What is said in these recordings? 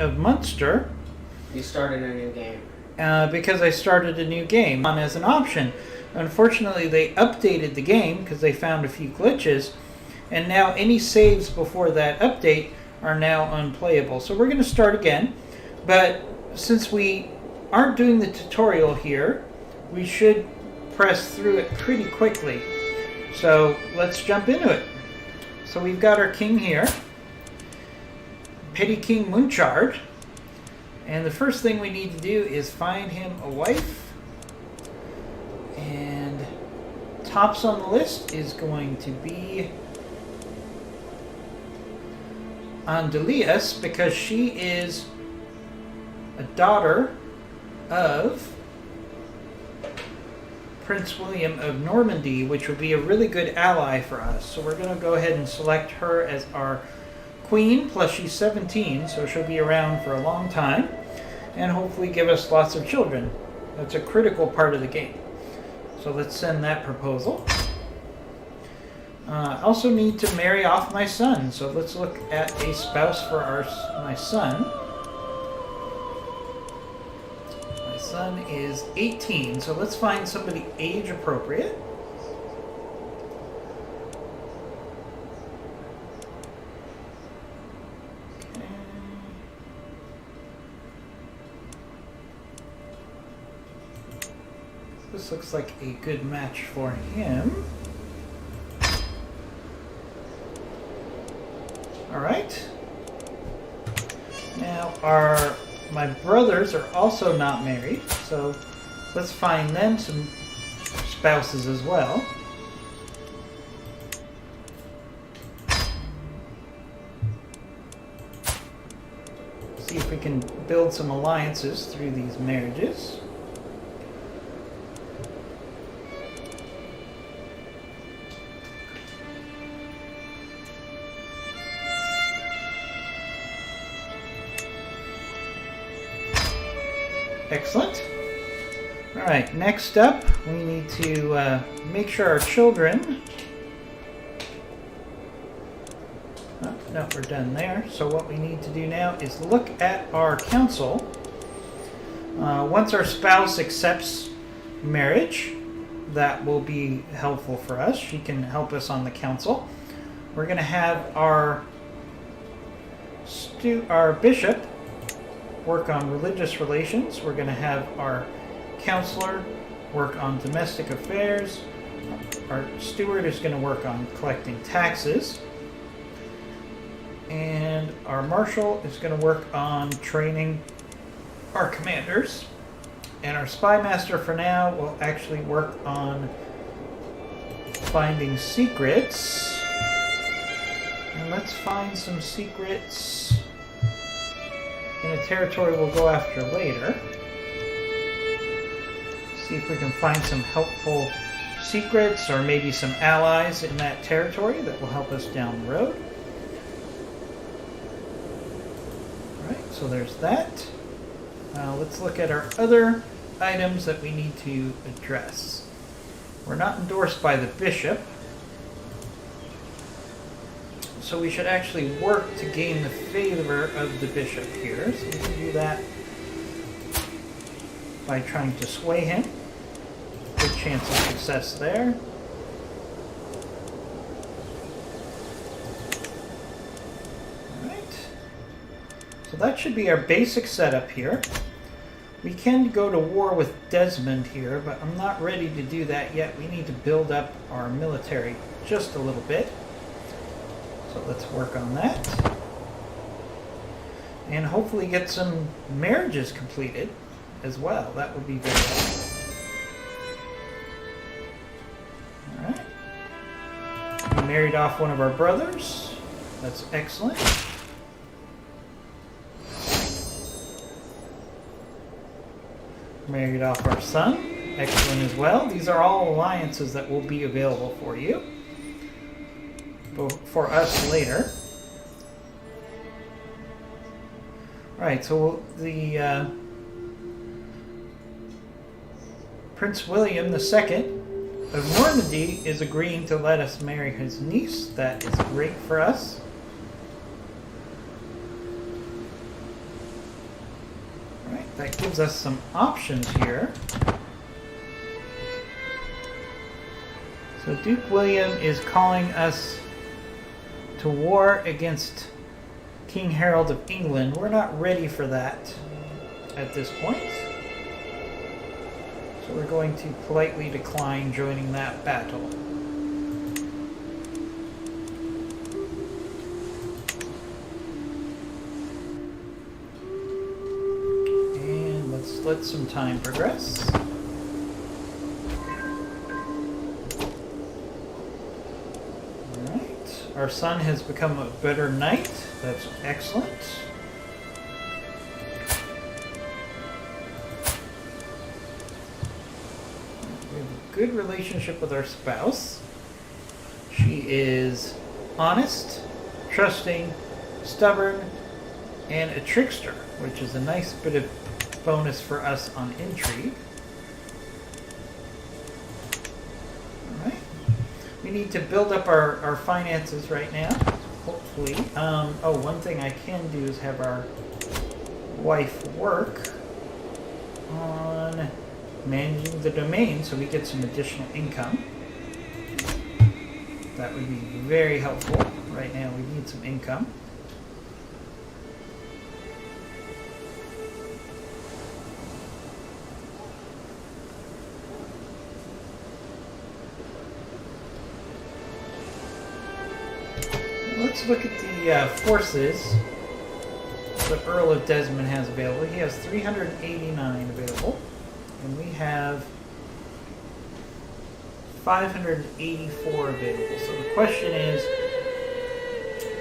of Munster. You started a new game. Because I started a new game on as an option. Unfortunately, they updated the game because they found a few glitches, and now any saves before that update are now unplayable. So we're going to start again, but since we aren't doing the tutorial here, we should press through it pretty quickly. So let's jump into it. So we've got our king here, Petty King Munchard, and the first thing we need to do is find him a wife. And tops on the list is going to be Andelias, because she is a daughter of Prince William of Normandy, which would be a really good ally for us. So we're going to go ahead and select her as our queen, plus she's 17, so she'll be around for a long time and hopefully give us lots of children. That's a critical part of the game. So let's send that proposal. I also need to marry off my son, so let's look at a spouse for my son. My son is 18, so let's find somebody age appropriate. Okay. This looks like a good match for him. Alright. Now my brothers are also not married, so let's find them some spouses as well. See if we can build some alliances through these marriages. Excellent. Alright, next up, we need to make sure our children... Oh, no, we're done there. So what we need to do now is look at our counsel. Once our spouse accepts marriage, that will be helpful for us. She can help us on the council. We're going to have our bishop work on religious relations. We're going to have our counselor work on domestic affairs. Our steward is going to work on collecting taxes. And our marshal is going to work on training our commanders. And our spy master for now will actually work on finding secrets. And let's find some secrets in a territory we'll go after later. See if we can find some helpful secrets or maybe some allies in that territory that will help us down the road. Alright, so there's that. Now let's look at our other items that we need to address. We're not endorsed by the bishop, so we should actually work to gain the favor of the bishop here. So we can do that by trying to sway him. Good chance of success there. Alright. So that should be our basic setup here. We can go to war with Desmond here, but I'm not ready to do that yet. We need to build up our military just a little bit. So let's work on that. And hopefully get some marriages completed as well. That would be very helpful. Alright. We married off one of our brothers. That's excellent. Married off our son. Excellent as well. These are all alliances that will be available for you. For us later. Right, so the Prince William II of Normandy is agreeing to let us marry his niece. That is great for us. That gives us some options here. So Duke William is calling us to war against King Harold of England. We're not ready for that at this point. So we're going to politely decline joining that battle. And let's let some time progress. Alright, our son has become a better knight. That's excellent. Good relationship with our spouse. She is honest, trusting, stubborn, and a trickster, which is a nice bit of bonus for us on intrigue. Alright. We need to build up our finances right now, hopefully. One thing I can do is have our wife work on managing the domain so we get some additional income. That would be very helpful. Right now we need some income. Let's look at the forces the Earl of Desmond has available. He has 389 available. And we have 584 available. So the question is,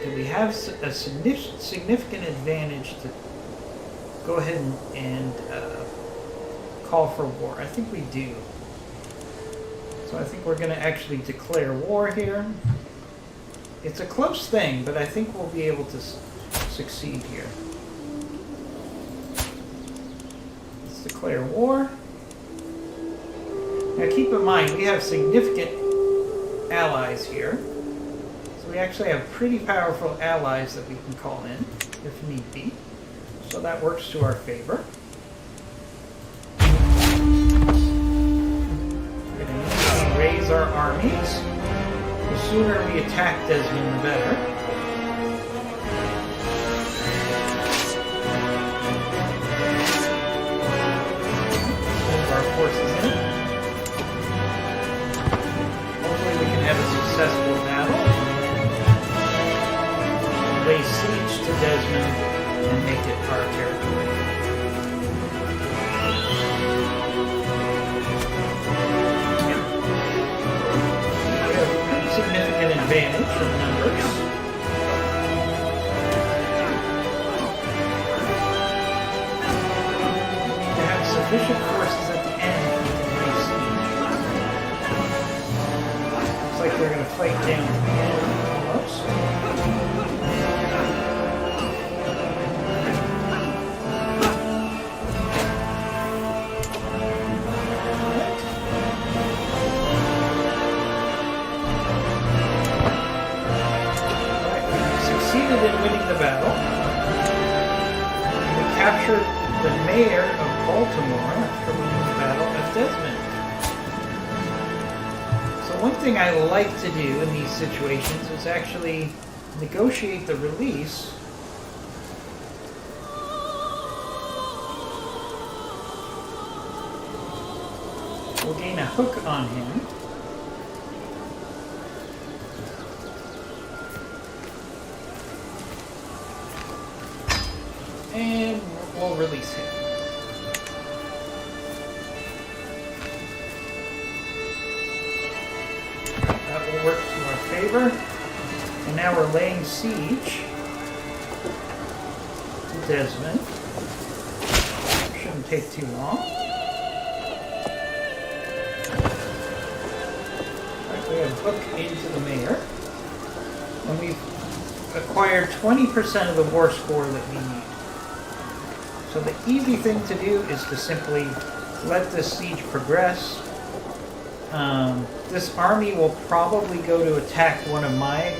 do we have a significant advantage to go ahead and call for war? I think we do. So I think we're going to actually declare war here. It's a close thing, but I think we'll be able to succeed here. Let's declare war. Now keep in mind, we have significant allies here. So we actually have pretty powerful allies that we can call in, if need be. So that works to our favor. We're going to raise our armies. The sooner we attack Desmond, the better. Move our forces in. Have a successful battle, lay siege to Desmond, and make it our territory. We have a pretty significant advantage in numbers. To have sufficient forces at the end, we can lay siege. Looks like they're going to fight down to the end, almost. Alright, we succeeded in winning the battle. We captured the mayor of Baltimore after winning the battle of Desmond. One thing I like to do in these situations is actually negotiate the release . We'll gain a hook on him. And we'll release him. That will work to our favor. And now we're laying siege to Desmond. Shouldn't take too long. Alright, we have hook into the mayor. And we've acquired 20% of the war score that we need. So the easy thing to do is to simply let this siege progress. This army will probably go to attack one of my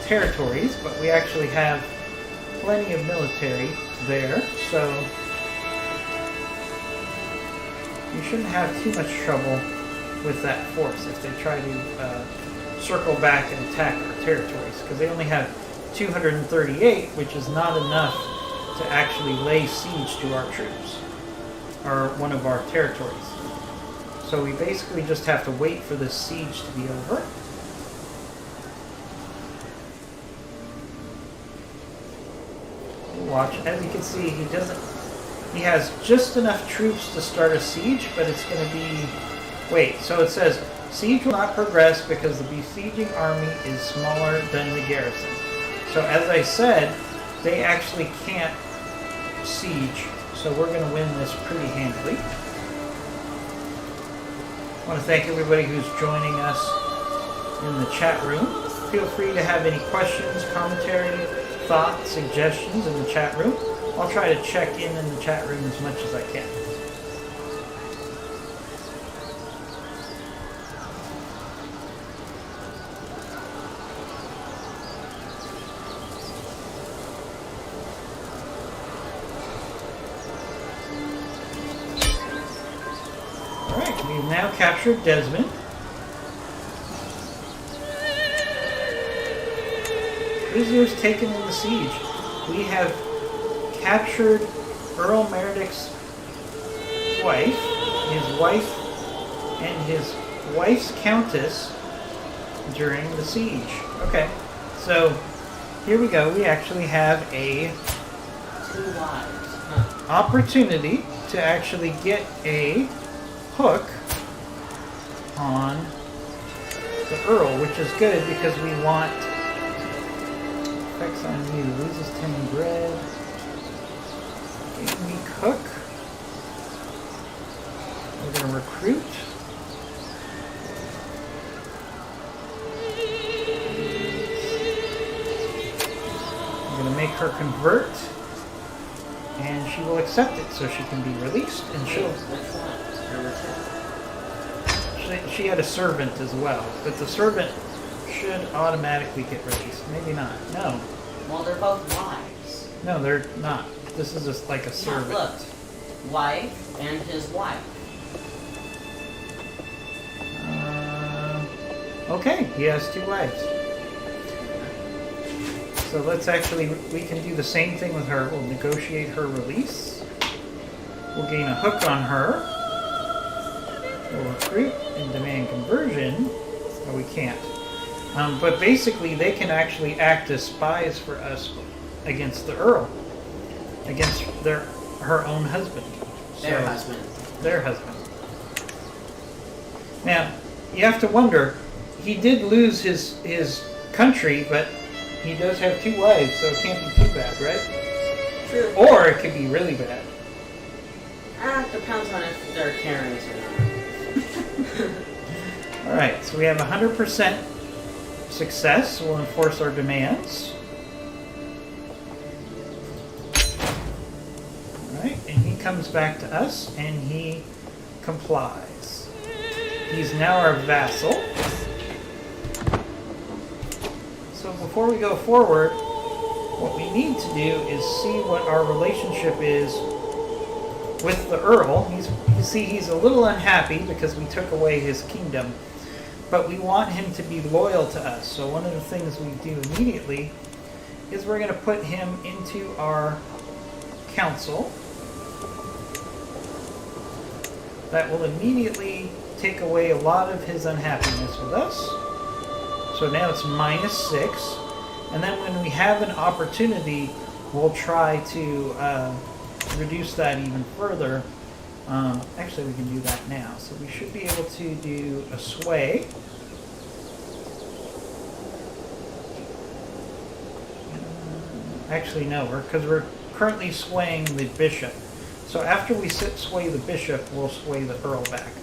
territories, but we actually have plenty of military there, so you shouldn't have too much trouble with that force if they try to circle back and attack our territories, because they only have 238, which is not enough to actually lay siege to our troops, or one of our territories. So we basically just have to wait for this siege to be over. Watch, as you can see, he has just enough troops to start a siege, but it's going to be, wait, so it says, siege will not progress because the besieging army is smaller than the garrison. So as I said, they actually can't siege, so we're going to win this pretty handily. I want to thank everybody who's joining us in the chat room. Feel free to have any questions, commentary, thoughts, suggestions in the chat room. I'll try to check in the chat room as much as I can. Alright, we've now captured Desmond. Prisoners taken in the siege. We have captured Earl Meredith's wife, and his wife's countess during the siege. Okay, so here we go. We actually have a 2 wives. opportunity to actually get a hook on the Earl, which is good because we want effects on you. Loses 10 bread. Game week hook. We're going to recruit. I'm going to make her convert, and she will accept it, so she can be released. And she'll. Which one? She had a servant as well, but the servant should automatically get released. Maybe not. No. Well, they're both wives. No, they're not. This is just like a servant. Yeah, look. Wife and his wife. Okay, he has 2 wives. So let's actually, we can do the same thing with her. We'll negotiate her release. We'll gain a hook on her. We'll recruit and demand conversion. Oh, we can't. But basically, they can actually act as spies for us against the Earl. Against her own husband. Their husband. Their husband. Now, you have to wonder, he did lose his country, but he does have 2 wives, so it can't be too bad, right? True. Or it could be really bad. It depends on if they're Karens or not. Alright, so we have 100% success. We'll enforce our demands. Alright, and he comes back to us, and he complies. He's now our vassal. So before we go forward, what we need to do is see what our relationship is with the Earl. You see, he's a little unhappy because we took away his kingdom, but we want him to be loyal to us. So one of the things we do immediately is we're going to put him into our council. That will immediately take away a lot of his unhappiness with us. So now it's -6. And then when we have an opportunity, we'll try to reduce that even further. Actually, we can do that now. So we should be able to do a sway. Actually, no, because we're currently swaying the bishop. So after we sway the bishop, we'll sway the Earl back.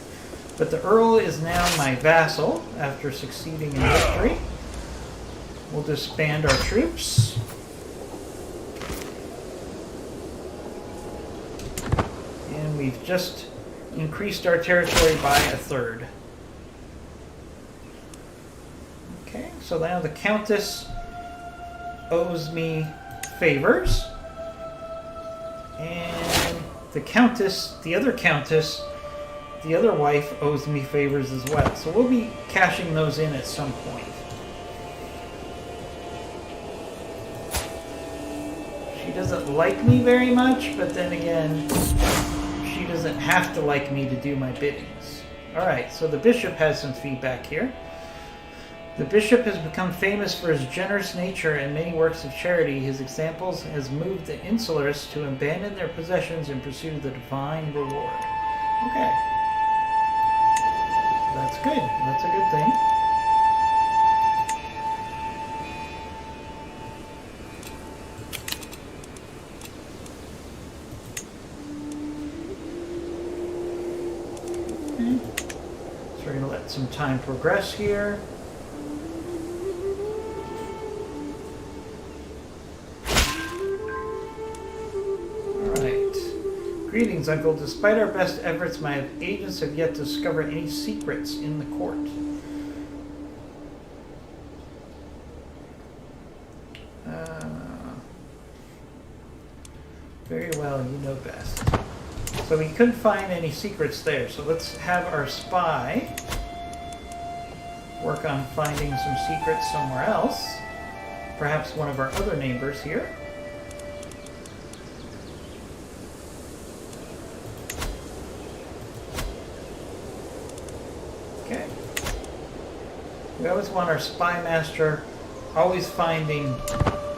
But the Earl is now my vassal after succeeding in victory. We'll disband our troops. And we've just increased our territory by 1/3. Okay, so now the Countess owes me favors. And the other Countess, the other wife owes me favors as well. So we'll be cashing those in at some point. She doesn't like me very much, but then again, she doesn't have to like me to do my biddings. Alright, so the bishop has some feedback here. The bishop has become famous for his generous nature and many works of charity. His examples has moved the insulars to abandon their possessions in pursuit of the divine reward. Okay. That's good. That's a good thing. So we're going to let some time progress here. Greetings, Uncle. Despite our best efforts, my agents have yet to discover any secrets in the court. Very well, you know best. So we couldn't find any secrets there, so let's have our spy work on finding some secrets somewhere else. Perhaps one of our other neighbors here. Okay. We always want our spy master always finding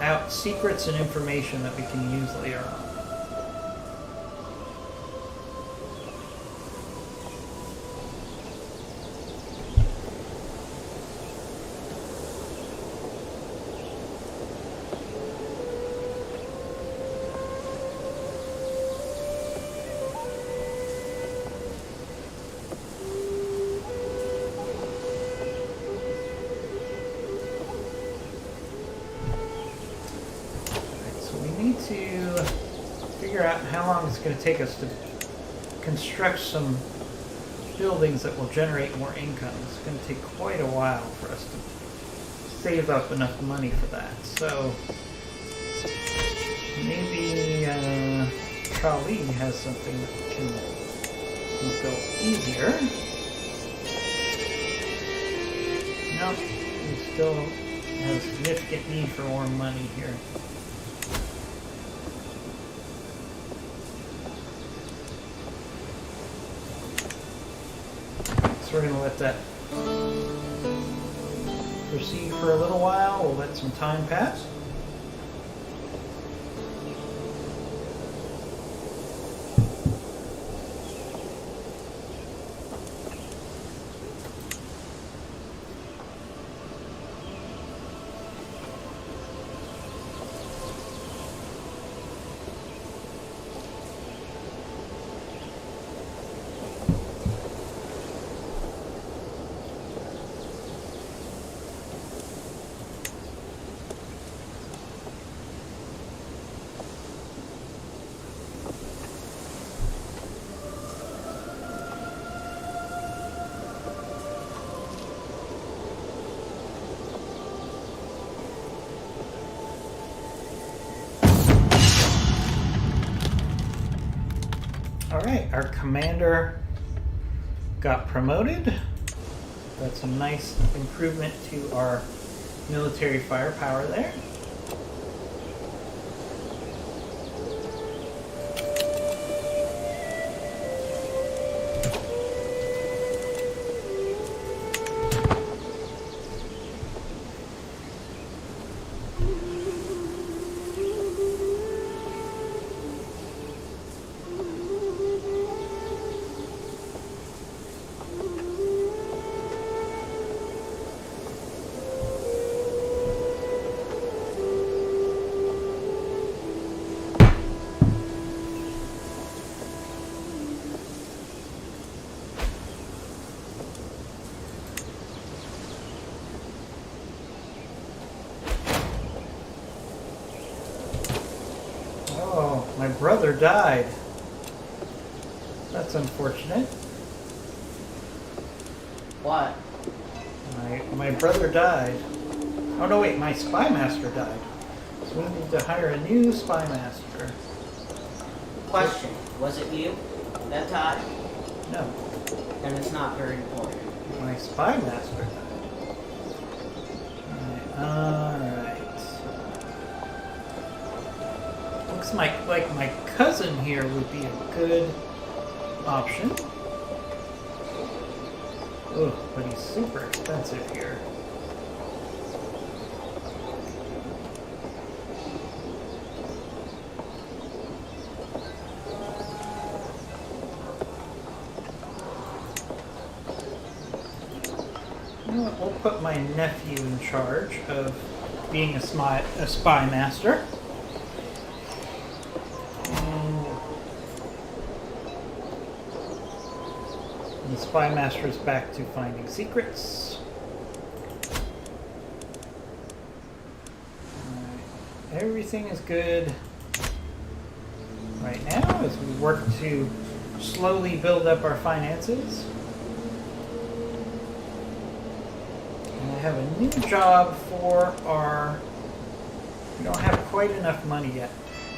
out secrets and information that we can use later on. To figure out how long it's going to take us to construct some buildings that will generate more income. It's going to take quite a while for us to save up enough money for that. So maybe Charlie has something that can go easier. Nope, we still have significant need for more money here. We're going to let that proceed for a little while. We'll let some time pass. Alright, our commander got promoted. That's a nice improvement to our military firepower there. My brother died. That's unfortunate. What? My brother died. Oh no, wait, my spy master died. So we need to hire a new spy master. Question: was it you that died? No. Then it's not very important. My spy master died. Alright. Looks like my cousin here would be a good option. Ugh, but he's super expensive here. We'll put my nephew in charge of being a spy master. And the spy master is back to finding secrets. Alright. Everything is good right now as we work to slowly build up our finances. I have a new job for our... We don't have quite enough money yet.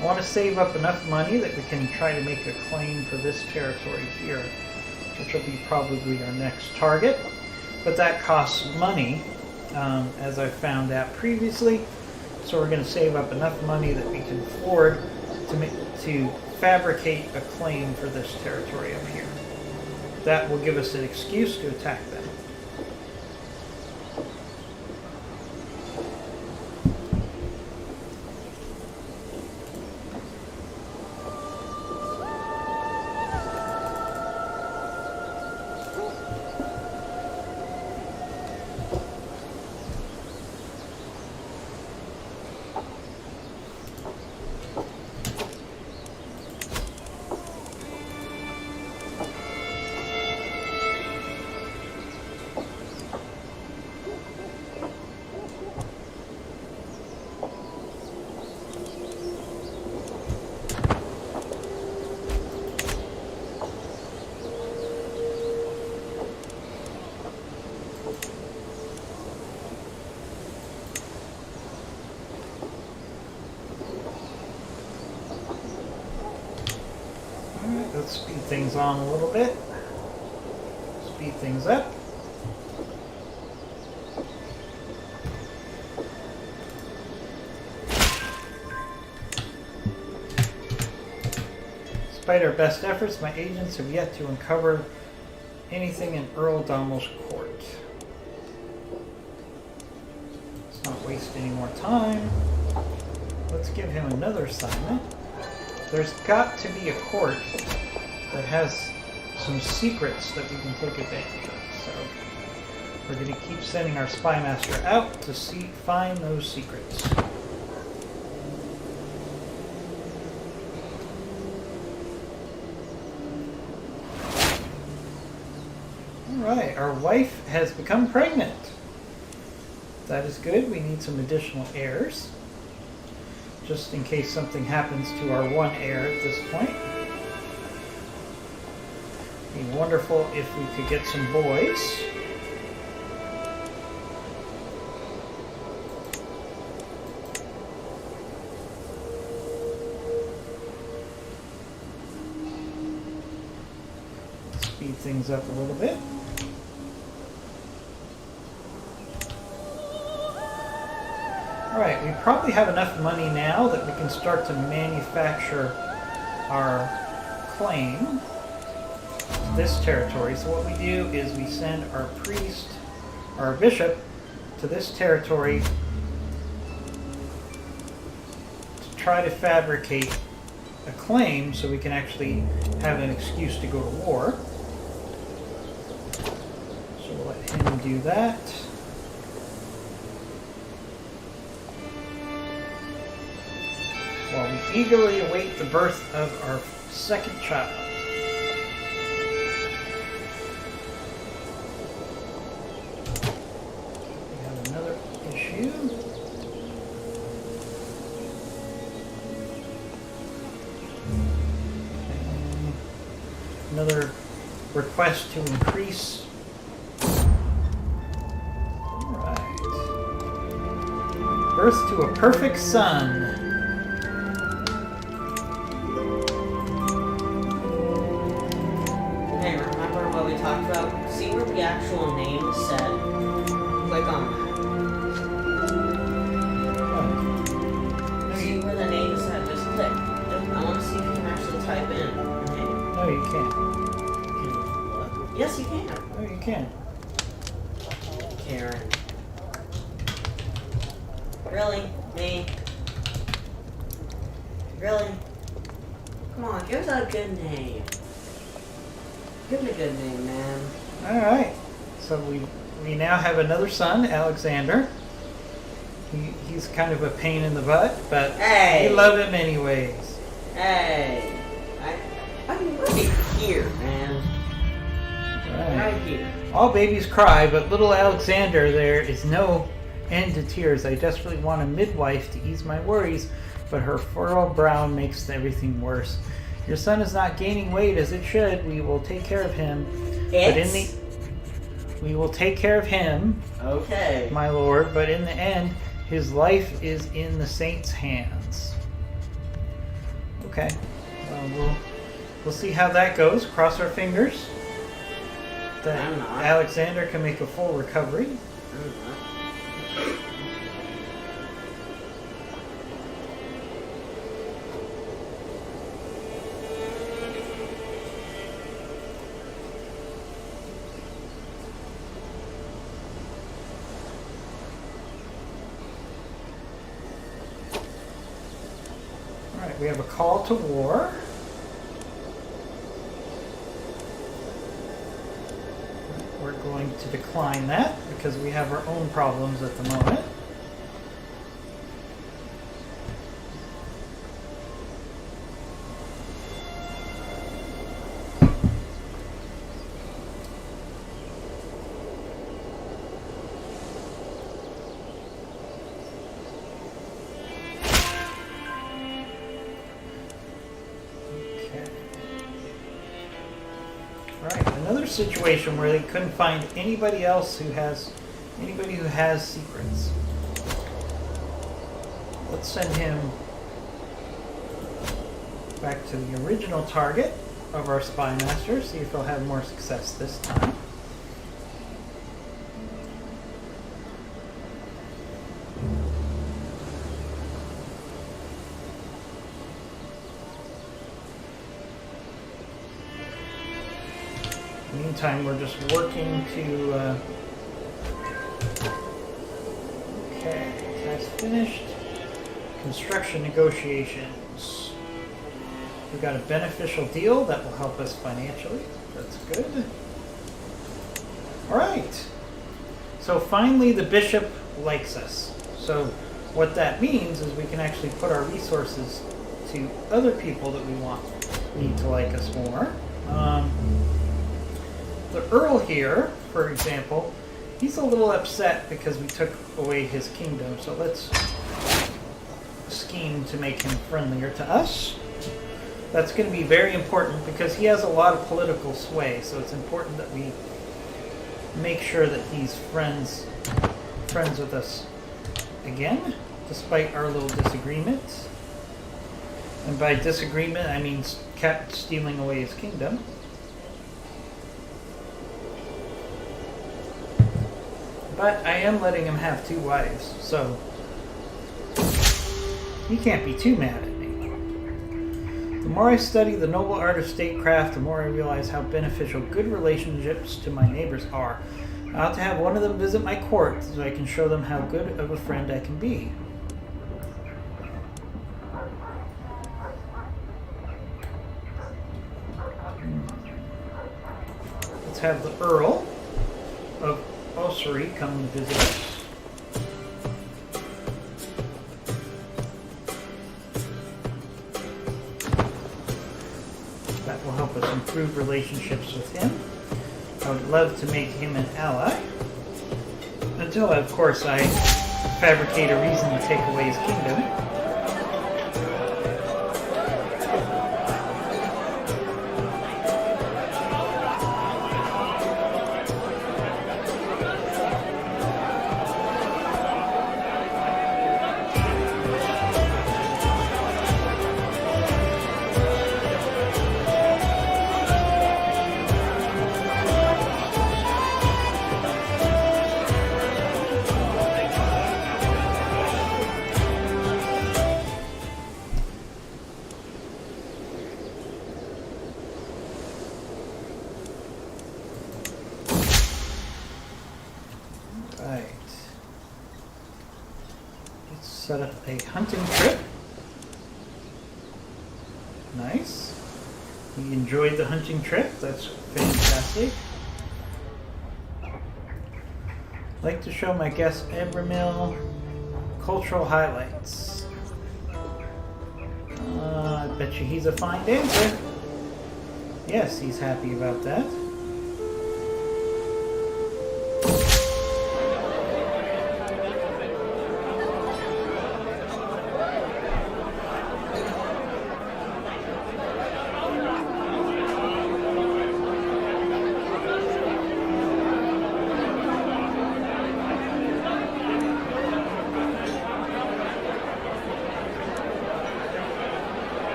I want to save up enough money that we can try to make a claim for this territory here, which will be probably our next target. But that costs money, as I found out previously. So we're going to save up enough money that we can afford to fabricate a claim for this territory up here. That will give us an excuse to attack them. Let's speed things on a little bit. Speed things up. Despite our best efforts, my agents have yet to uncover anything in Earl Dommel's court. Let's not waste any more time. Let's give him another assignment. There's got to be a court that has some secrets that we can take advantage of. So we're going to keep sending our spy master out to find those secrets. Alright, our wife has become pregnant. That is good. We need some additional heirs, just in case something happens to our one heir at this point. It'd be wonderful if we could get some boys. Speed things up a little bit. Alright, we probably have enough money now that we can start to manufacture our claim to this territory. So what we do is we send our priest, our bishop, to this territory to try to fabricate a claim so we can actually have an excuse to go to war. So we'll let him do that. While we eagerly await the birth of our second child. We have another issue. Another request to increase. Alright. Birth to a perfect son. Hey, we talked about, see where the actual name is said? Click on that. See where the name is said? Just click. I want to see if you can actually type in your name. No, you can't. What? Yes, you can. No, you can't. Karen. Really? Me? Really? Come on, give us a good name. Give it a good name, man. Alright. So we now have another son, Alexander. He's kind of a pain in the butt, but hey, we love him anyways. Hey. I'm right here, man. Right here. All babies cry, but little Alexander, there is no end to tears. I desperately want a midwife to ease my worries, but her furrowed brow makes everything worse. Your son is not gaining weight as it should. We will take care of him. We will take care of him. Okay. My lord, but in the end, his life is in the saints' hands. Okay. We'll see how that goes. Cross our fingers that Alexander can make a full recovery. Alright, we have a call to war. We're going to decline that because we have our own problems at the moment. Situation where they couldn't find anybody else who has secrets. Let's send him back to the original target of our spy master, see if he'll have more success this time. Meantime, we're just working to okay, task finished. Construction negotiations. We've got a beneficial deal that will help us financially. That's good. Alright. So finally the bishop likes us. So what that means is we can actually put our resources to other people that we need to like us more. The Earl here, for example, he's a little upset because we took away his kingdom. So let's scheme to make him friendlier to us. That's going to be very important because he has a lot of political sway. So it's important that we make sure that he's friends with us again, despite our little disagreements. And by disagreement, I mean kept stealing away his kingdom. But I am letting him have 2 wives, so he can't be too mad at me. The more I study the noble art of statecraft, the more I realize how beneficial good relationships to my neighbors are. I ought to have one of them visit my court so I can show them how good of a friend I can be. Let's have the Earl of Ossory come and visit us. That will help us improve relationships with him. I would love to make him an ally. Until, of course, I fabricate a reason to take away his kingdom. Right. Let's set up a hunting trip. Nice. You enjoyed the hunting trip. That's fantastic. I'd like to show my guest Abramil cultural highlights. I bet you he's a fine dancer. Yes, he's happy about that.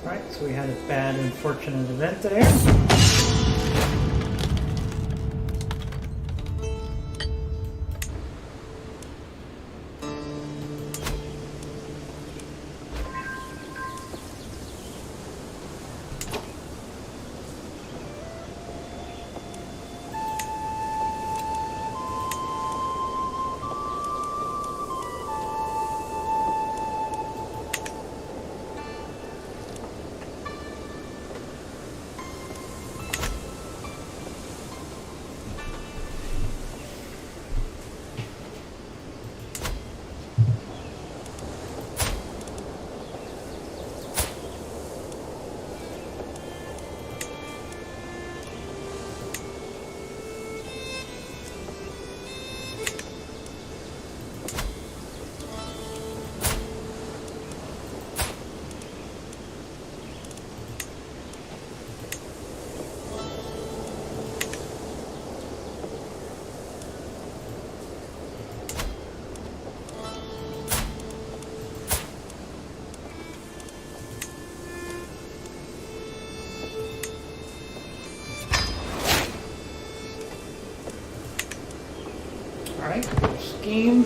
Right, so we had a bad, unfortunate event there. Alright, scheme,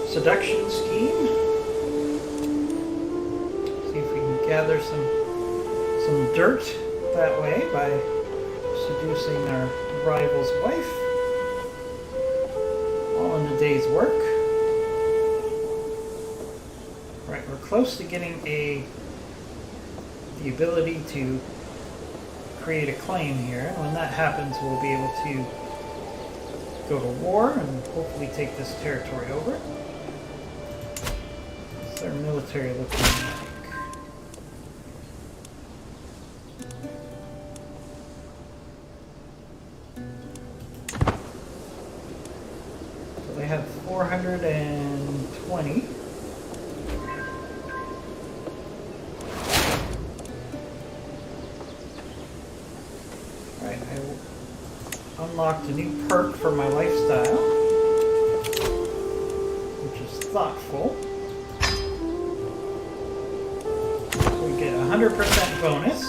seduction scheme. See if we can gather some dirt that way by seducing our rival's wife. All in a day's work. Right, we're close to getting the ability to create a claim here. And when that happens, we'll be able to go to war and hopefully take this territory over. What's their military looking like? So they have 420. Alright, I will unlocked a new perk for my lifestyle, which is thoughtful. So we get 100% bonus.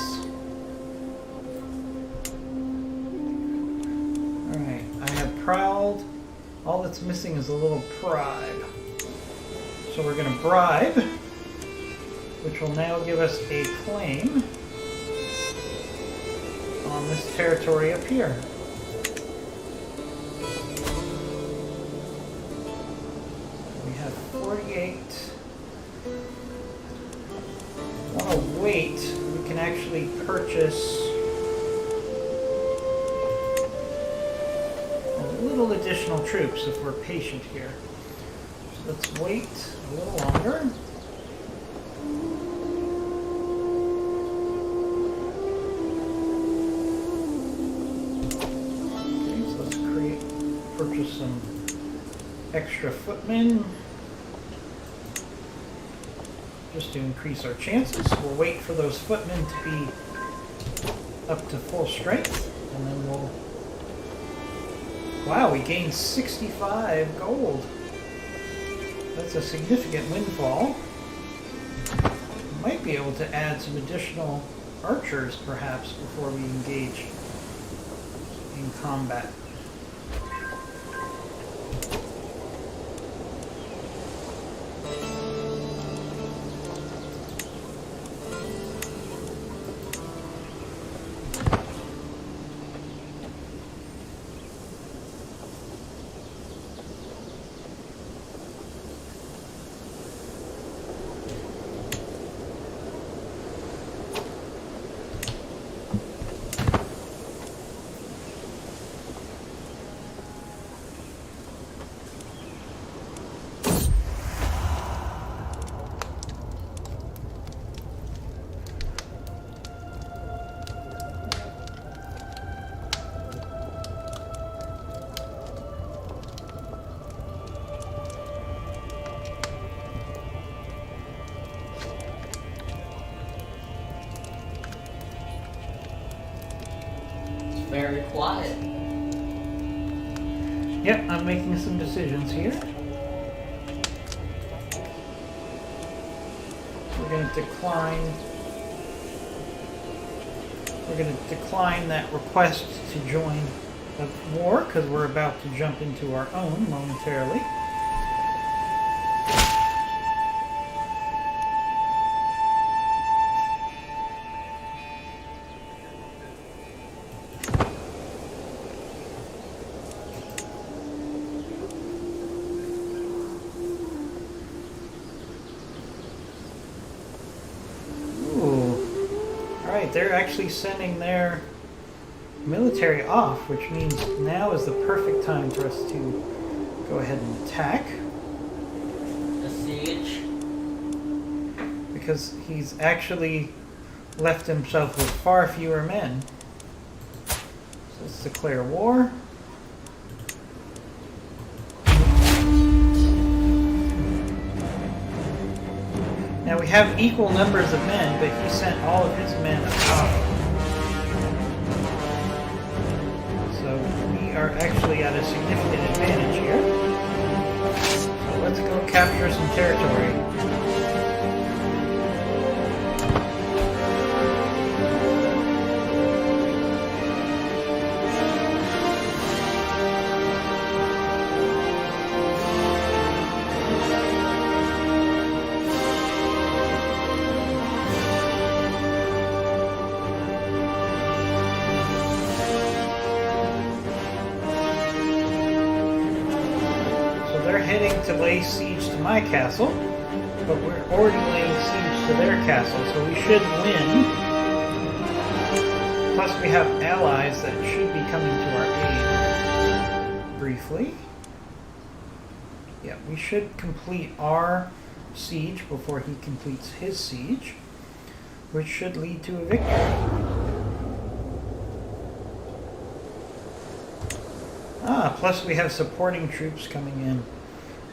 Alright, I have prowled. All that's missing is a little bribe. So we're going to bribe, which will now give us a claim on this territory up here. We have 48. Want to wait? We can actually purchase a little additional troops if we're patient here. So let's wait a little longer. Purchase some extra footmen just to increase our chances. We'll wait for those footmen to be up to full strength, and then we'll... Wow, we gained 65 gold. That's a significant windfall. Might be able to add some additional archers, perhaps, before we engage in combat. Very quiet. Yep, I'm making some decisions here. We're going to decline. We're going to decline that request to join the war because we're about to jump into our own momentarily. They're actually sending their military off, which means now is the perfect time for us to go ahead and attack. A siege. Because he's actually left himself with far fewer men. So let's declare war. Now we have equal numbers of men, but he sent all of his men off. So we are actually at a significant advantage here. So let's go capture some territory. To lay siege to my castle, but we're already laying siege to their castle, so we should win. Plus we have allies that should be coming to our aid briefly. Yeah, we should complete our siege before he completes his siege, which should lead to a victory. Plus we have supporting troops coming in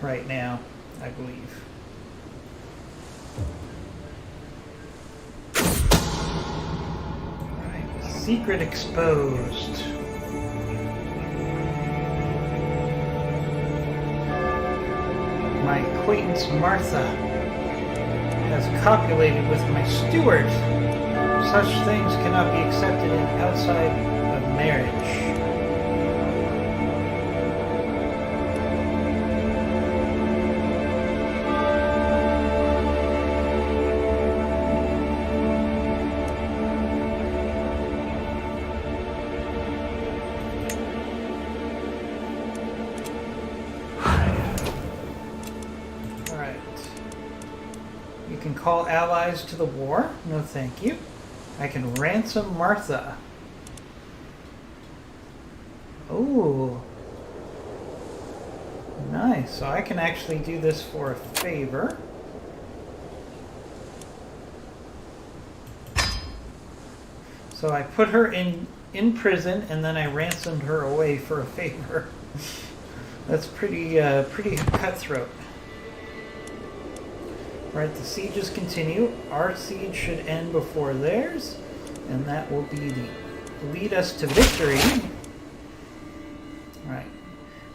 right now, I believe. Alright, secret exposed. My acquaintance Martha has copulated with my steward. Such things cannot be accepted outside of marriage. Call allies to the war? No, thank you. I can ransom Martha. Oh, nice. So I can actually do this for a favor. So I put her in prison and then I ransomed her away for a favor. That's pretty cutthroat. Right, the sieges continue. Our siege should end before theirs, and that will be lead us to victory. Right,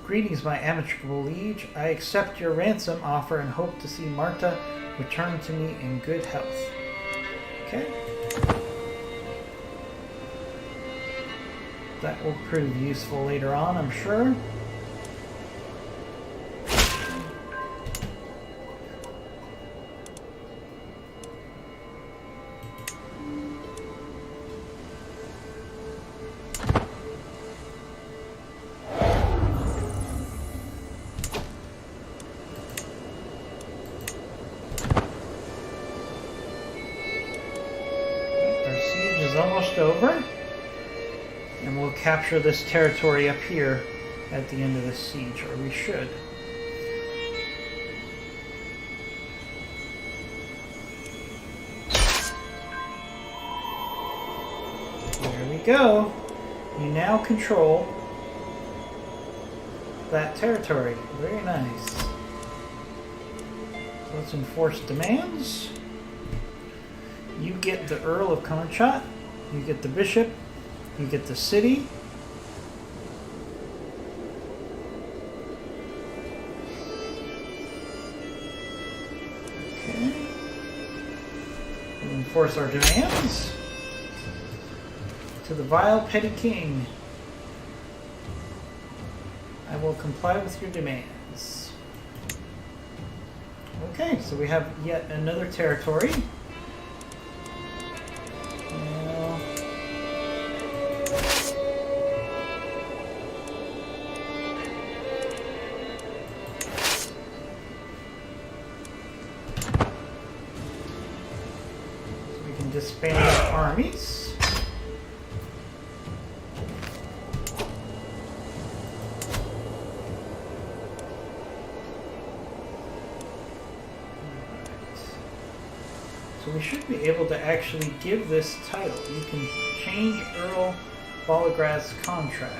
Greetings, my amicable liege. I accept your ransom offer and hope to see Marta return to me in good health. Okay. That will prove useful later on, I'm sure. Almost over, and we'll capture this territory up here at the end of this siege, or we should. There we go. You now control that territory. Very nice. So let's enforce demands. You get the Earl of Conchot. You get the bishop, you get the city. Okay. We'll enforce our demands to the vile petty king. I will comply with your demands. Okay, so we have yet another territory. Disband our armies. So we should be able to actually give this title. You can change Earl Bolagraz's contract.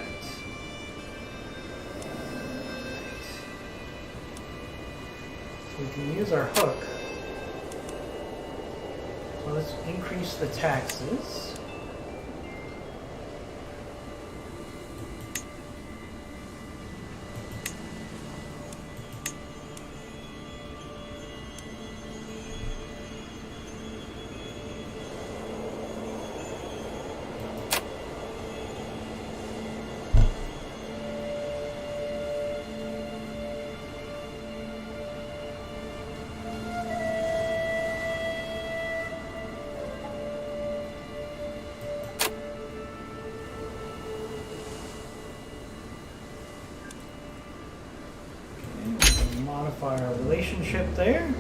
So we can use our hook. So let's increase the taxes. Modify our relationship there.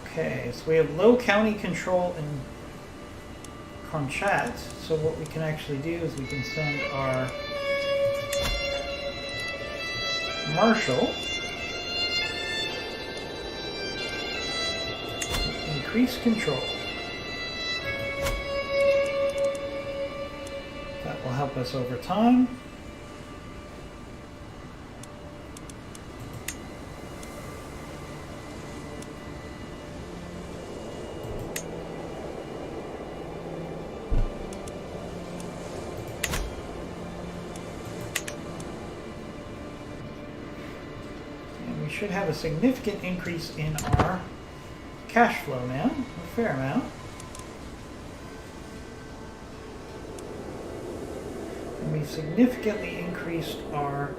Okay, so we have low county control in Conchat. So what we can actually do is we can send our marshal to increase control. That will help us over time. And we should have a significant increase in our cash flow now, a fair amount. We've significantly increased our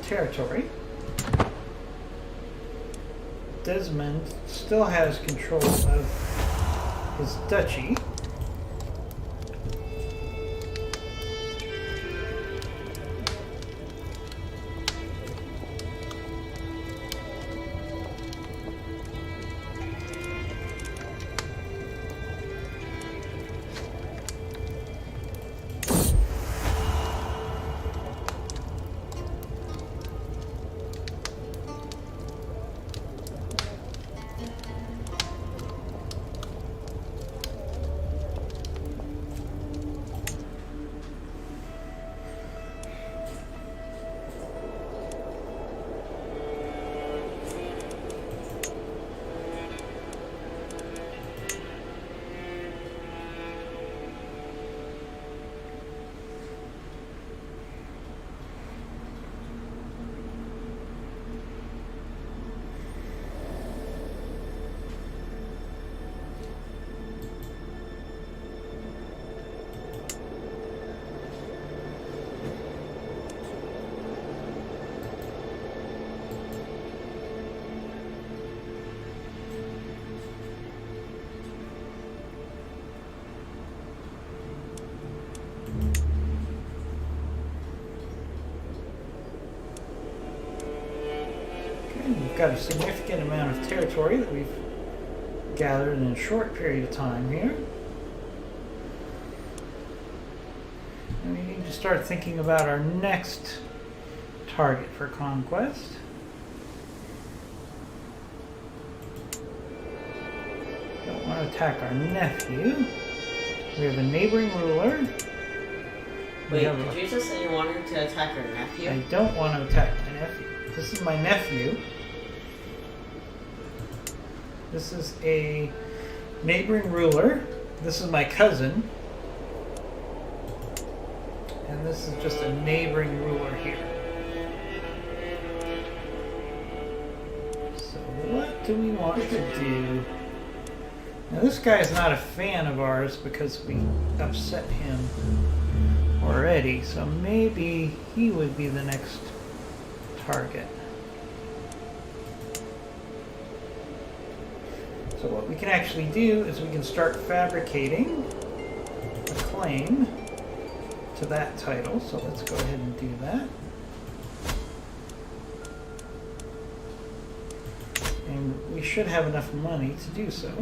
territory. Desmond still has control of his duchy. we've got a significant amount of territory that we've gathered in a short period of time here. And we need to start thinking about our next target for conquest. Don't want to attack our nephew. We have a neighboring ruler. Wait, did you just say you wanted to attack your nephew? I don't want to attack my nephew. This is my nephew. This is a neighboring ruler. This is my cousin. And this is just a neighboring ruler here. So what do we want to do? Now this guy is not a fan of ours because we upset him already. So maybe he would be the next target. So what we can actually do is we can start fabricating a claim to that title. So let's go ahead and do that. And we should have enough money to do so.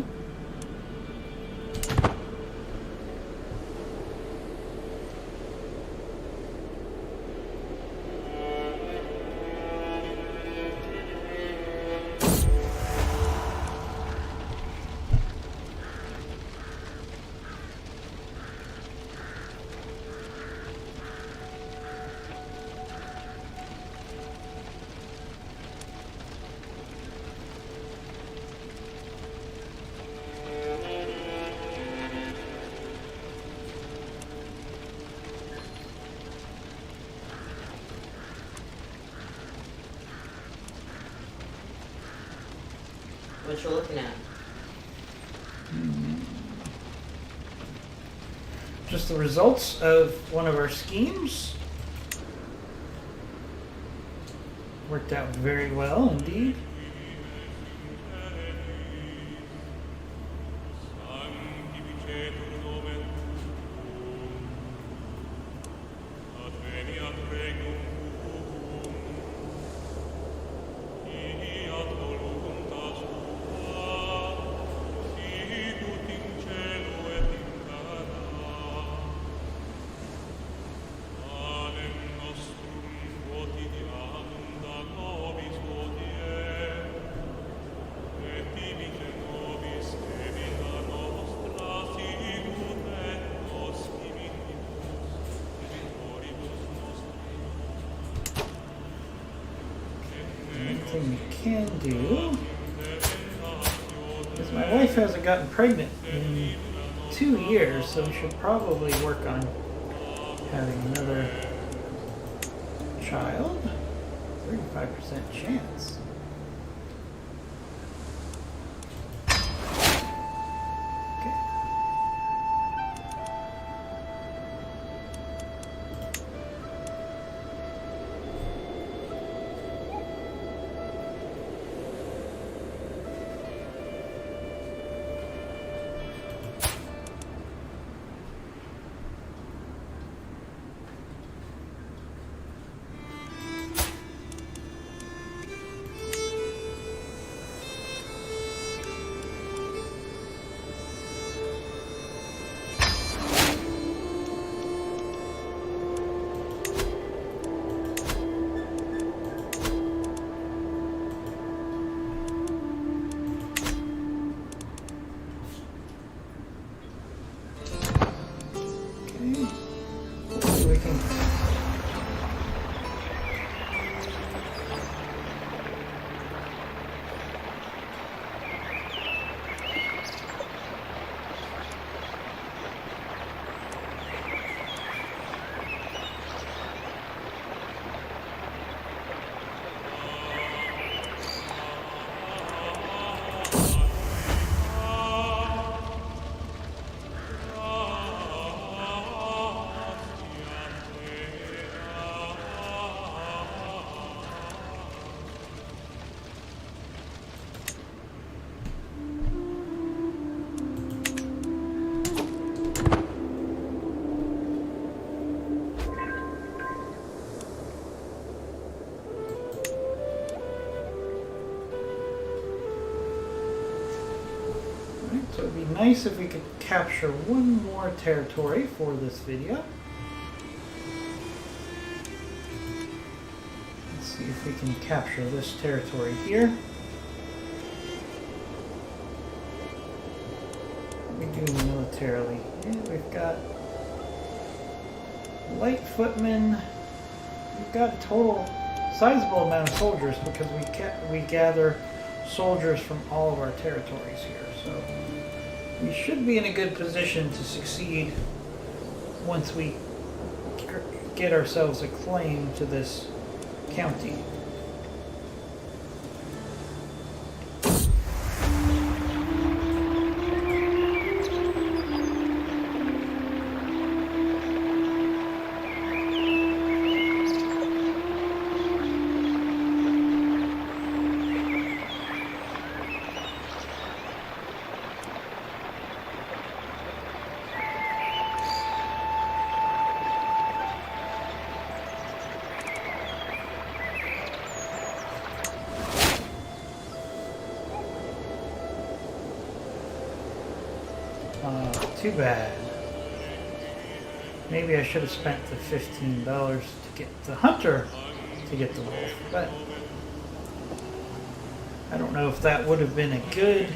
What you looking at? Just the results of one of our schemes. Worked out very well indeed. Thing we can do is my wife hasn't gotten pregnant in 2 years, so we should probably work on having another child. 35% chance. be nice if we could capture one more territory for this video. Let's see if we can capture this territory here. What do we do militarily? Yeah, we've got light footmen. We've got a total sizable amount of soldiers because we gather soldiers from all of our territories here. So we should be in a good position to succeed once we get ourselves a claim to this county. Too bad. Maybe I should have spent the $15 to get the hunter to get the wolf, but I don't know if that would have been a good,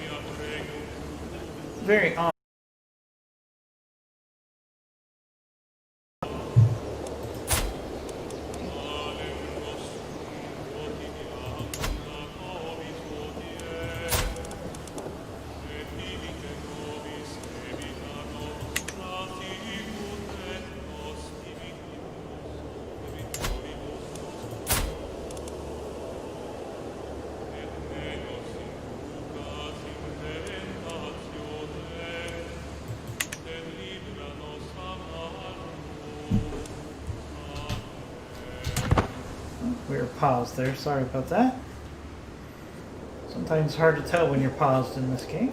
very honest. We were paused there, sorry about that. Sometimes it's hard to tell when you're paused in this game.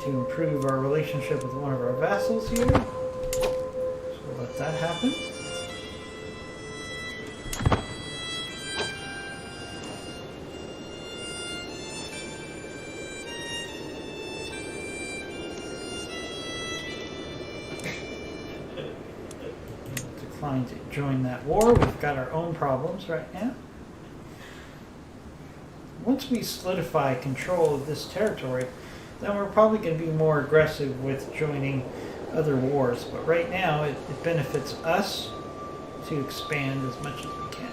To improve our relationship with one of our vassals here. So we'll let that happen. Decline to join that war. We've got our own problems right now. Once we solidify control of this territory, then we're probably going to be more aggressive with joining other wars. But right now, it benefits us to expand as much as we can.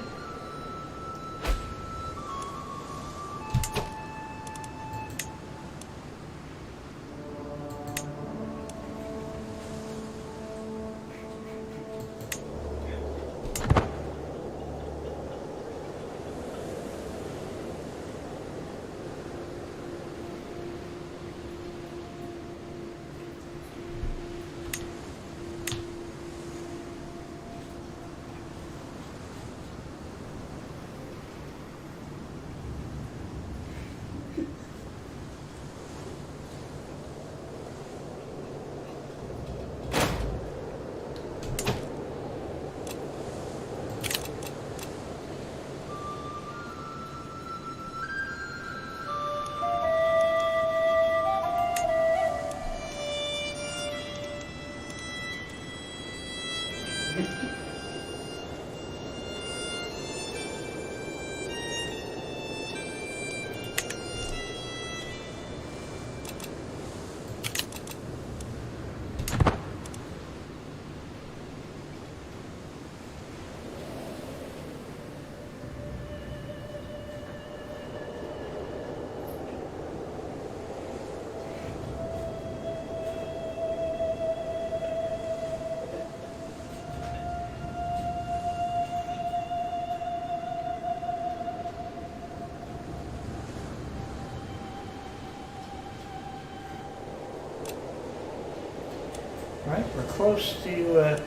Right, we're close to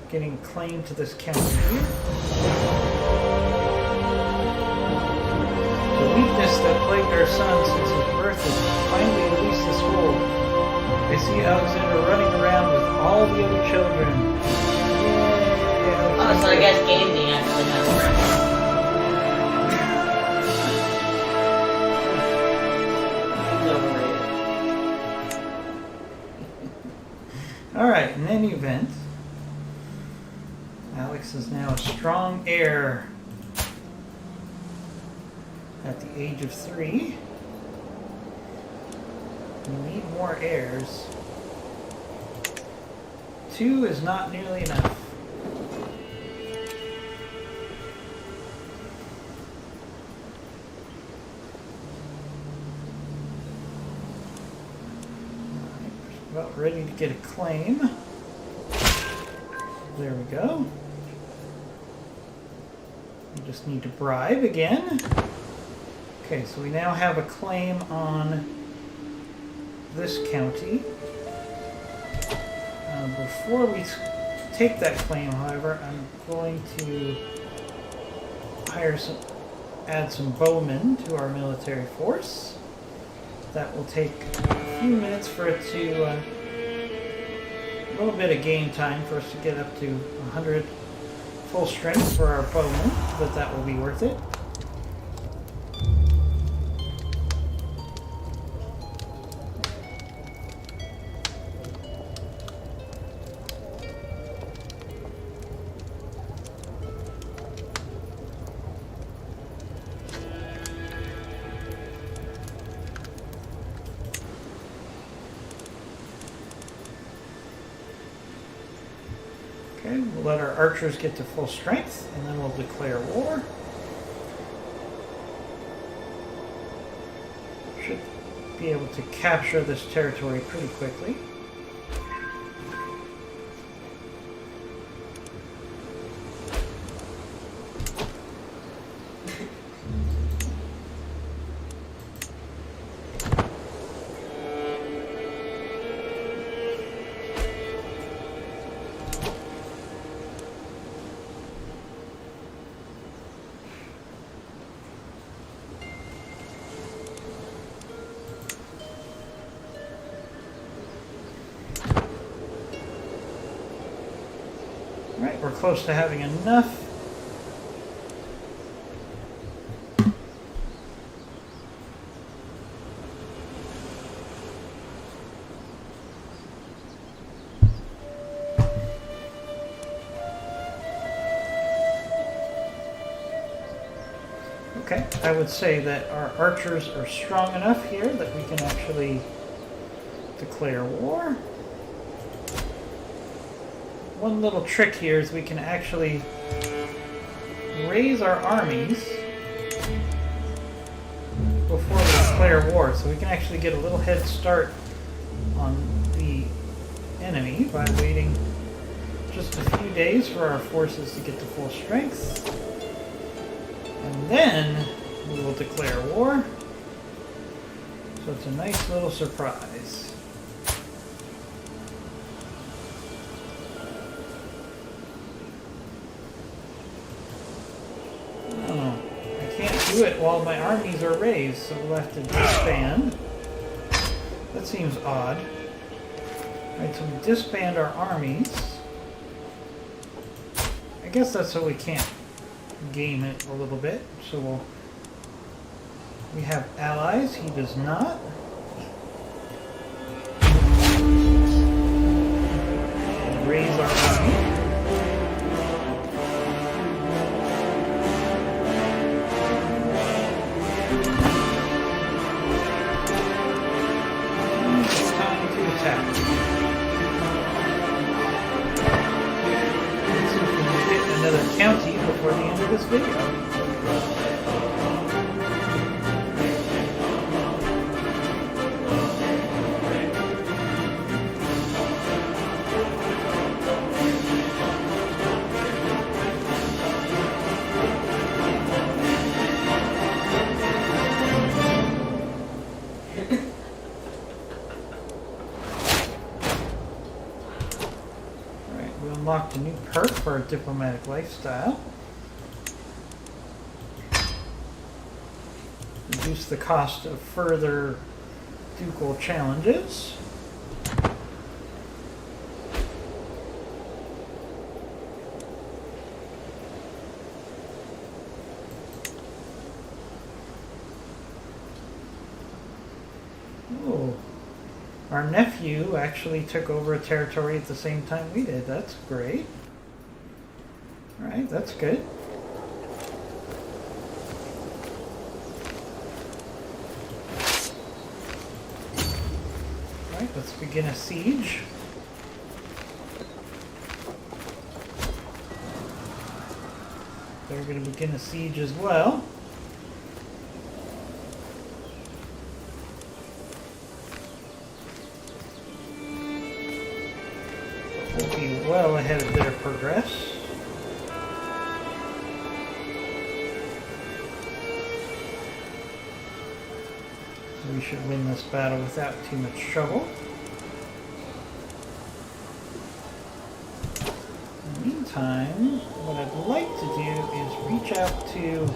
getting claim to this county here. The weakness that plagued our son since his birth has finally released this hold. I see Alexander running around with all the other children. Yay! Oh, so I guess gaming actually has worked. Alright, in any event, Alex is now a strong heir at the age of 3. We need more heirs. 2 is not nearly enough. About ready to get a claim. There we go. We just need to bribe again. Okay, so we now have a claim on this county. Before we take that claim, however, I'm going to add some bowmen to our military force. That will take a few minutes for it to, a little bit of game time for us to get up to 100 full strength for our bowmen, but that will be worth it. Okay, we'll let our archers get to full strength, and then we'll declare war. Should be able to capture this territory pretty quickly. Right, we're close to having enough. Okay, I would say that our archers are strong enough here that we can actually declare war. One little trick here is we can actually raise our armies before we declare war, so we can actually get a little head start on the enemy by waiting just a few days for our forces to get to full strength. And then we will declare war. So it's a nice little surprise. Do it while my armies are raised, so we'll have to disband. That seems odd. Right, so we disband our armies. I guess that's so we can't game it a little bit. So we have allies, he does not. We'll raise our army. County before the end of this video. unlocked a new perk for our diplomatic lifestyle. Reduce the cost of further ducal challenges. Oh, our nephew actually took over a territory at the same time we did. That's great. Alright, that's good. Alright, let's begin a siege. They're going to begin a siege as well. We'll be well ahead of their progress. We should win this battle without too much trouble. In the meantime, what I'd like to do is reach out to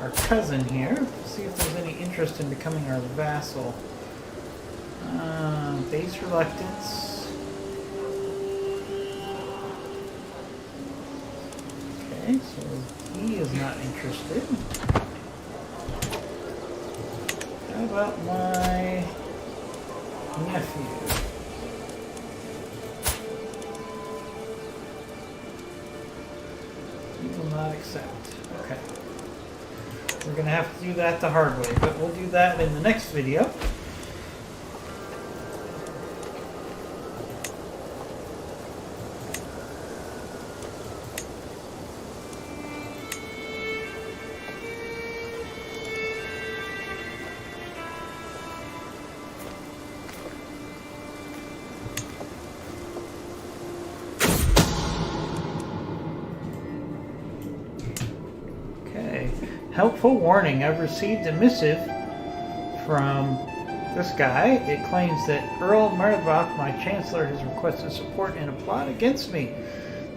our cousin here, see if there's any interest in becoming our vassal. Base reluctance. Okay, so he is not interested. How about my nephew? He will not accept. Okay. We're going to have to do that the hard way, but we'll do that in the next video. Helpful warning. I've received a missive from this guy. It claims that Earl Murdoch, my chancellor, has requested support in a plot against me.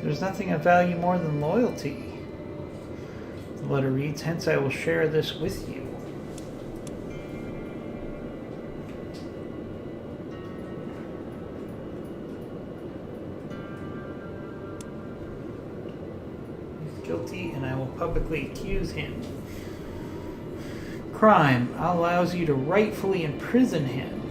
There's nothing I value more than loyalty. The letter reads, hence I will share this with you. He's guilty and I will publicly accuse him. Crime allows you to rightfully imprison him.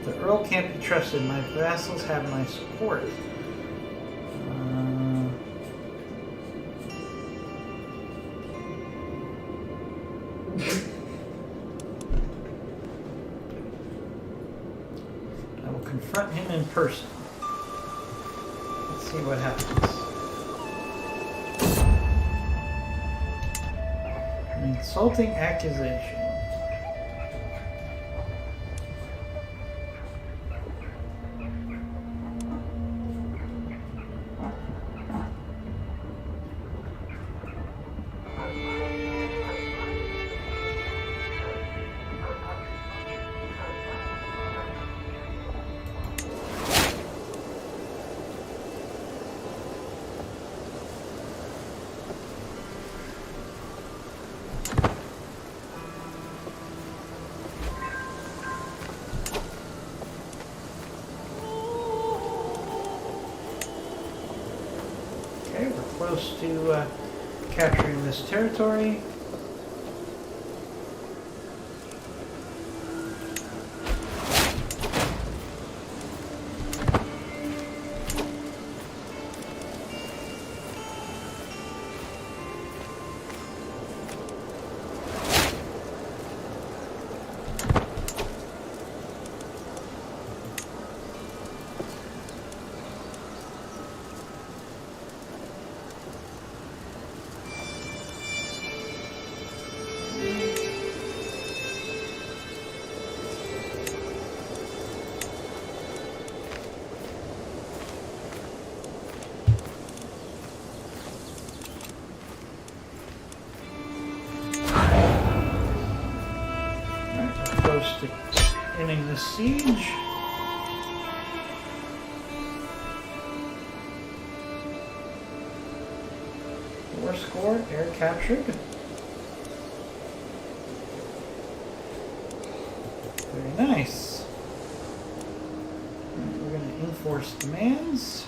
The Earl can't be trusted. My vassals have my support. I will confront him in person. See what happens. An insulting accusation. Close to capturing this territory. close to ending the siege. War score, air captured. Very nice. We're going to enforce demands.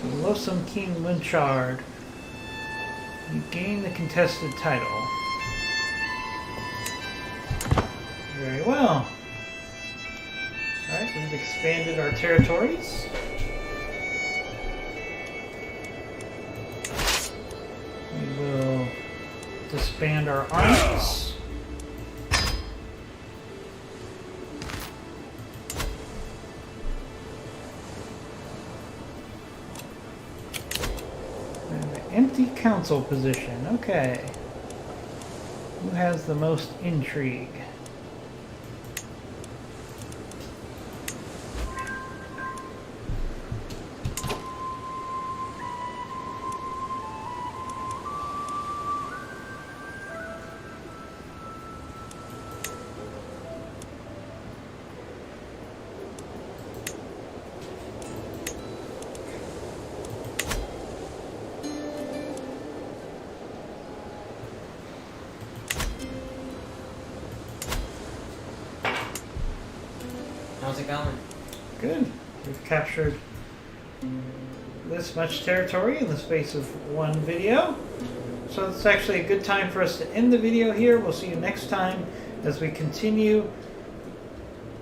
Loathsome King Munchard. You gain the contested title. Very well. Alright, we've expanded our territories. We will disband our armies. Empty council position. Okay. Who has the most intrigue? How's it going? Good. We've captured this much territory in the space of one video. So it's actually a good time for us to end the video here. We'll see you next time as we continue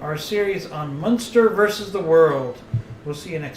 our series on Munster versus the World. We'll see you next time.